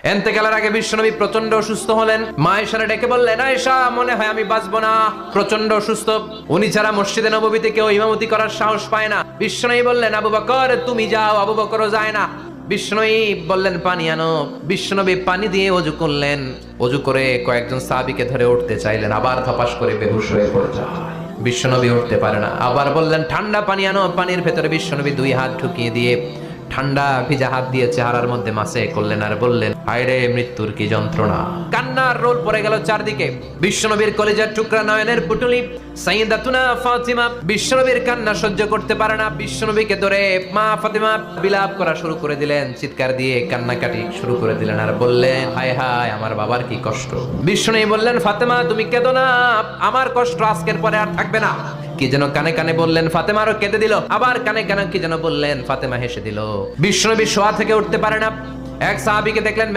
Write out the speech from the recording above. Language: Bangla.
এন্তেকালের আগে বিশ্বনবী প্রচন্ড অসুস্থ হলেন। মা আয়েশারে ডেকে বললেন, আয়েশা মনে হয় আমি বাঁচবো না, প্রচন্ড অসুস্থ। উনি ছাড়া মসজিদে নববীতে কেউ ইমামতি করার সাহস পায় না। বিশ্বনবী বললেন, আবু বকর তুমি যাও। আবু বকরও যায় না। বিশ্বনবী বললেন পানি আনো। বিশ্বনবী পানি দিয়ে ওযু করলেন। ওযু করে কয়েকজন সাহাবীকে ধরে উঠতে চাইলেন, আবার ধপাস করে বেহুশ হয়ে পড়ে যায়। বিশ্বনবী উঠতে পারে না। আবার বললেন ঠান্ডা পানি আনো। পানির ভেতরে বিশ্বনবী 2 হাত ঢুকিয়ে দিয়ে ঠান্ডা ভিজা হাত দিয়ে চেহারার মধ্যে মাসে করলেন আর বললেন, হায় রে মৃত্যুর কি যন্ত্রণা। কান্নার রোল পড়ে গেল চারদিকে। বিশ্বনবীর কলিজার টুকরা নয়নের পুটুলি সাইয়্যিদাতুনা ফাতিমা বিশ্বনবীর কান্না সহ্য করতে পারে না। বিশ্বনবীকে ধরে মা ফাতিমা বিলাপ করা শুরু করে দিলেন, চিৎকার দিয়ে কান্নাকাটি শুরু করে দিলেন আর বললেন, হায় হায় আমার বাবার কি কষ্ট। বিশ্বনবী বললেন, ফাতেমা তুমি কেঁদো না, আমার কষ্ট আজকের পরে আর থাকবে না। কি যেন কানে কানে বললেন, ফাতেমারও কেঁদে দিল। আবার কানে কানে কি যেন বললেন, ফাতেমা হেসে দিল। বিশ্বনবী শোয়া থেকে উঠতে পারে না। এক সাহাবীকে দেখলেন